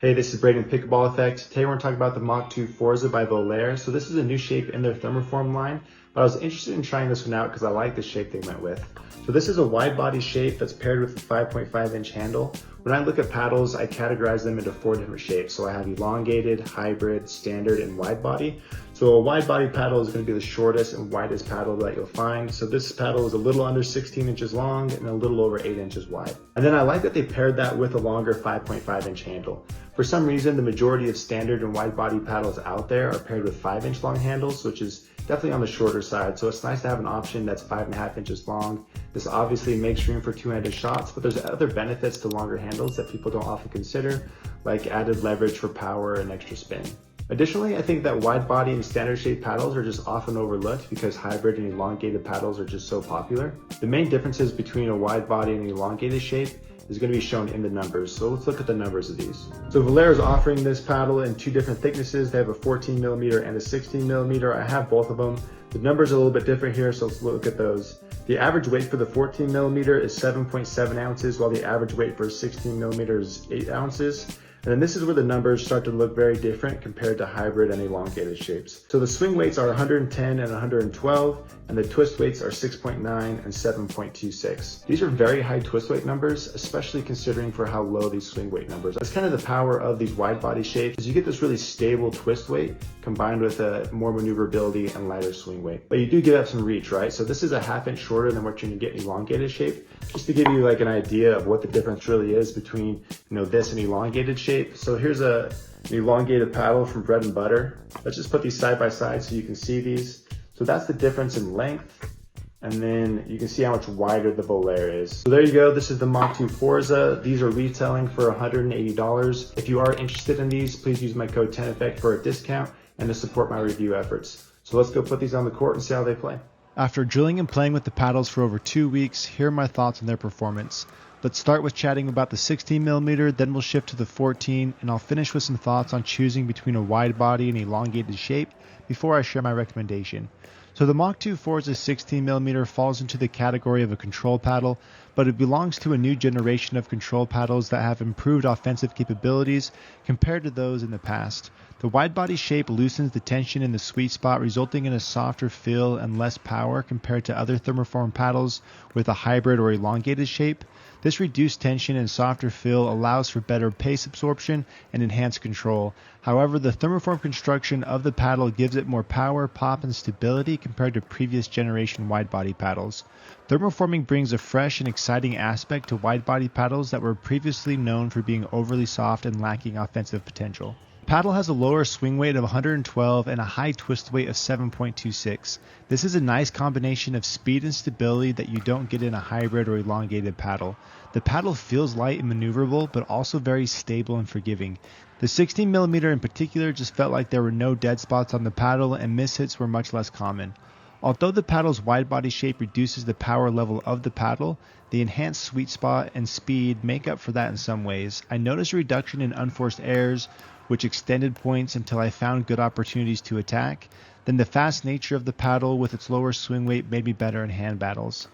Hey, this is Braden Pickleball Effect. Today we're going to talk about the Mach 2 Forza by Volair. So this is a new shape in their thermoform line, but I was interested in trying this one out because I like the shape they went with. So this is a wide body shape that's paired with a 5.5 inch handle. When I look at paddles, I categorize them into 4 different shapes. So I have elongated, hybrid, standard, and wide body. So a wide body paddle is going to be the shortest and widest paddle that you'll find. So this paddle is a little under 16 inches long and a little over 8 inches wide. And then I like that they paired that with a longer 5.5 inch handle. For some reason, the majority of standard and wide body paddles out there are paired with 5 inch long handles, which is definitely on the shorter side. So it's nice to have an option that's 5.5 inches long. This obviously makes room for two-handed shots, but there's other benefits to longer handles that people don't often consider, like added leverage for power and extra spin. Additionally, I think that wide body and standard shape paddles are just often overlooked because hybrid and elongated paddles are just so popular. The main differences between a wide body and elongated shape is going to be shown in the numbers. So let's look at the numbers of these. So Volair is offering this paddle in 2 different thicknesses. They have a 14 millimeter and a 16 millimeter. I have both of them. The numbers are a little bit different here, so let's look at those. The average weight for the 14 millimeter is 7.7 ounces, while the average weight for 16 millimeter is 8 ounces. And then this is where the numbers start to look very different compared to hybrid and elongated shapes. So the swing weights are 110 and 112, and the twist weights are 6.9 and 7.26. These are very high twist weight numbers, especially considering for how low these swing weight numbers are. That's kind of the power of these wide body shapes, is you get this really stable twist weight combined with a more maneuverability and lighter swing weight. But you do give up some reach, right? So this is a ½ inch shorter than what you're gonna get in elongated shape, just to give you like an idea of what the difference really is between this and elongated shape. So here's an elongated paddle from Bread and Butter. Let's just put these side by side so you can see these. So that's the difference in length. And then you can see how much wider the Volair is. So there you go. This is the Mach 2 Forza. These are retailing for $180. If you are interested in these, please use my code 10effect for a discount and to support my review efforts. So let's go put these on the court and see how they play. After drilling and playing with the paddles for over 2 weeks, here are my thoughts on their performance. Let's start with chatting about the 16mm, then we'll shift to the 14, and I'll finish with some thoughts on choosing between a wide body and elongated shape before I share my recommendation. So the Mach 2 Forza 16mm falls into the category of a control paddle, but it belongs to a new generation of control paddles that have improved offensive capabilities compared to those in the past. The wide body shape loosens the tension in the sweet spot, resulting in a softer feel and less power compared to other thermoform paddles with a hybrid or elongated shape. This reduced tension and softer feel allows for better pace absorption and enhanced control. However, the thermoform construction of the paddle gives it more power, pop, and stability compared to previous generation wide body paddles. Thermoforming brings a fresh and exciting aspect to wide body paddles that were previously known for being overly soft and lacking offensive potential. The paddle has a lower swing weight of 112 and a high twist weight of 7.26. This is a nice combination of speed and stability that you don't get in a hybrid or elongated paddle. The paddle feels light and maneuverable, but also very stable and forgiving. The 16mm in particular just felt like there were no dead spots on the paddle and mishits were much less common. Although the paddle's wide body shape reduces the power level of the paddle, the enhanced sweet spot and speed make up for that in some ways. I noticed a reduction in unforced errors, which extended points until I found good opportunities to attack. Then the fast nature of the paddle with its lower swing weight made me better in hand battles.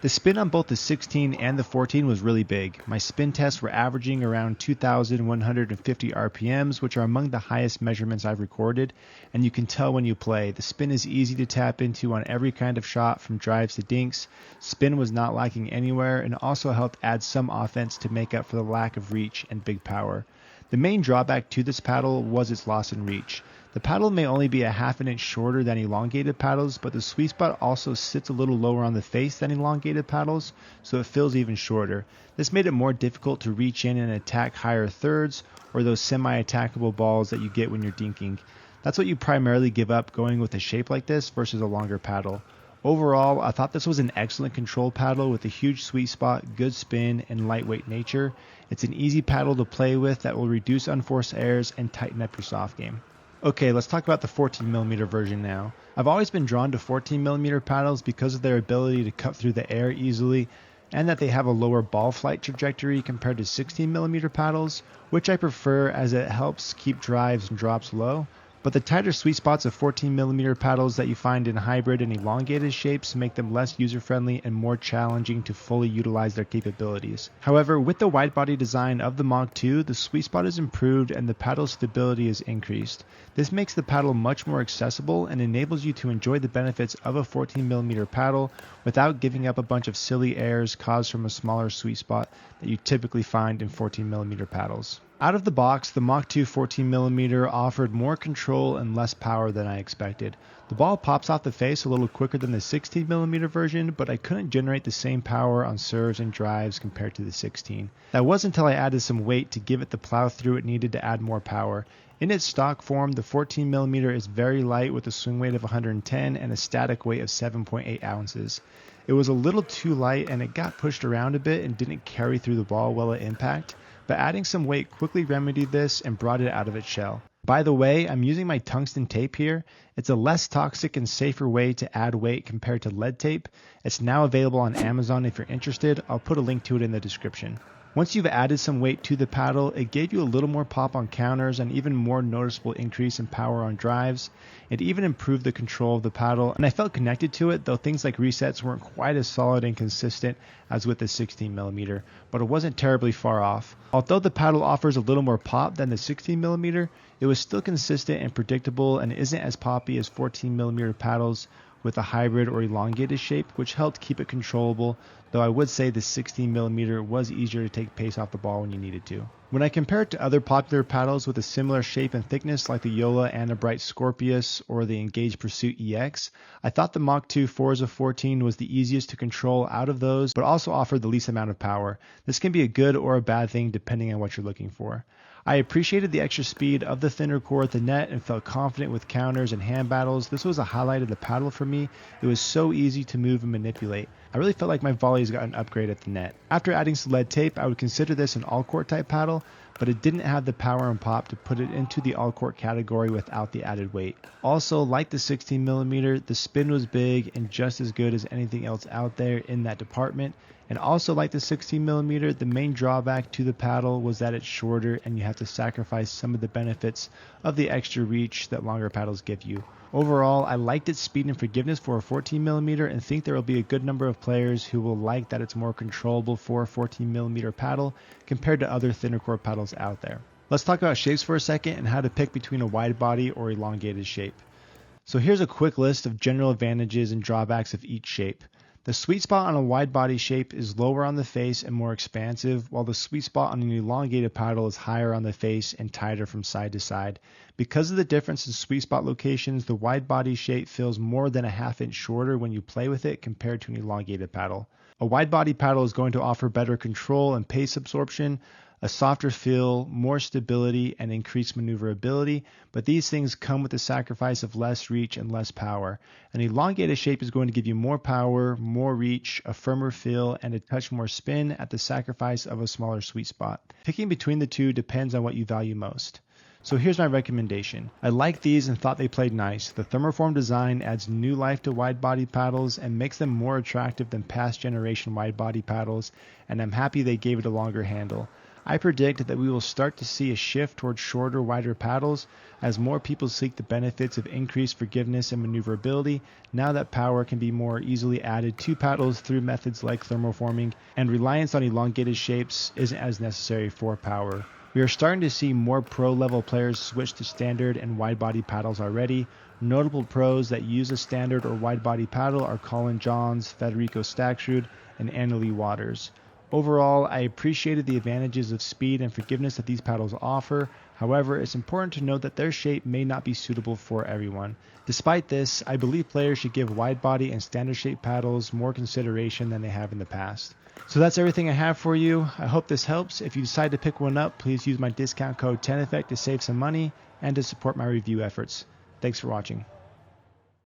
The spin on both the 16 and the 14 was really big. My spin tests were averaging around 2,150 RPMs, which are among the highest measurements I've recorded, and you can tell when you play. The spin is easy to tap into on every kind of shot from drives to dinks. Spin was not lacking anywhere and also helped add some offense to make up for the lack of reach and big power. The main drawback to this paddle was its loss in reach. The paddle may only be a ½ inch shorter than elongated paddles, but the sweet spot also sits a little lower on the face than elongated paddles, so it feels even shorter. This made it more difficult to reach in and attack higher thirds or those semi-attackable balls that you get when you're dinking. That's what you primarily give up going with a shape like this versus a longer paddle. Overall, I thought this was an excellent control paddle with a huge sweet spot, good spin, and lightweight nature. It's an easy paddle to play with that will reduce unforced errors and tighten up your soft game. Okay, let's talk about the 14mm version now. I've always been drawn to 14mm paddles because of their ability to cut through the air easily and that they have a lower ball flight trajectory compared to 16mm paddles, which I prefer as it helps keep drives and drops low. but the tighter sweet spots of 14mm paddles that you find in hybrid and elongated shapes make them less user-friendly and more challenging to fully utilize their capabilities. However, with the widebody design of the Mach 2, the sweet spot is improved and the paddle stability is increased. This makes the paddle much more accessible and enables you to enjoy the benefits of a 14mm paddle without giving up a bunch of silly errors caused from a smaller sweet spot that you typically find in 14mm paddles. Out of the box, the Mach 2 14mm offered more control and less power than I expected. The ball pops off the face a little quicker than the 16mm version, but I couldn't generate the same power on serves and drives compared to the 16. That was until I added some weight to give it the plow through it needed to add more power. In its stock form, the 14mm is very light with a swing weight of 110 and a static weight of 7.8 ounces. It was a little too light and it got pushed around a bit and didn't carry through the ball well at impact, but adding some weight quickly remedied this and brought it out of its shell. By the way, I'm using my tungsten tape here. It's a less toxic and safer way to add weight compared to lead tape. It's now available on Amazon if you're interested. I'll put a link to it in the description. Once you've added some weight to the paddle, it gave you a little more pop on counters and even more noticeable increase in power on drives. It even improved the control of the paddle, and I felt connected to it, though things like resets weren't quite as solid and consistent as with the 16mm, but it wasn't terribly far off. Although the paddle offers a little more pop than the 16mm, it was still consistent and predictable and isn't as poppy as 14mm paddles with a hybrid or elongated shape, which helped keep it controllable, though I would say the 16mm was easier to take pace off the ball when you needed to. When I compare it to other popular paddles with a similar shape and thickness like the Yola Anabrite Scorpius or the Engage Pursuit EX, I thought the Mach 2 Forza 14 was the easiest to control out of those, but also offered the least amount of power. This can be a good or a bad thing depending on what you're looking for. I appreciated the extra speed of the thinner core at the net and felt confident with counters and hand battles. This was a highlight of the paddle for me. It was so easy to move and manipulate. I really felt like my volleys got an upgrade at the net. After adding some lead tape, I would consider this an all-court type paddle, but it didn't have the power and pop to put it into the all-court category without the added weight. Also, like the 16mm, the spin was big and just as good as anything else out there in that department. And also like the 16mm, the main drawback to the paddle was that it's shorter and you have to sacrifice some of the benefits of the extra reach that longer paddles give you. Overall, I liked its speed and forgiveness for a 14mm and think there will be a good number of players who will like that it's more controllable for a 14mm paddle compared to other thinner core paddles out there. Let's talk about shapes for a second and how to pick between a wide body or elongated shape. So here's a quick list of general advantages and drawbacks of each shape. The sweet spot on a wide body shape is lower on the face and more expansive, while the sweet spot on an elongated paddle is higher on the face and tighter from side to side. Because of the difference in sweet spot locations, the wide body shape feels more than a ½ inch shorter when you play with it compared to an elongated paddle. A wide body paddle is going to offer better control and pace absorption, a softer feel, more stability, and increased maneuverability, but these things come with the sacrifice of less reach and less power. An elongated shape is going to give you more power, more reach, a firmer feel, and a touch more spin at the sacrifice of a smaller sweet spot. Picking between the two depends on what you value most. So here's my recommendation. I like these and thought they played nice. The thermoform design adds new life to wide body paddles and makes them more attractive than past generation wide body paddles, and I'm happy they gave it a longer handle. I predict that we will start to see a shift towards shorter, wider paddles as more people seek the benefits of increased forgiveness and maneuverability now that power can be more easily added to paddles through methods like thermoforming, and reliance on elongated shapes isn't as necessary for power. We are starting to see more pro-level players switch to standard and wide-body paddles already. Notable pros that use a standard or wide-body paddle are Colin Johns, Federico Staksrud, and Annalie Waters. Overall, I appreciated the advantages of speed and forgiveness that these paddles offer. However, it's important to note that their shape may not be suitable for everyone. Despite this, I believe players should give wide body and standard shape paddles more consideration than they have in the past. So that's everything I have for you. I hope this helps. If you decide to pick one up, please use my discount code 10effect to save some money and to support my review efforts. Thanks for watching.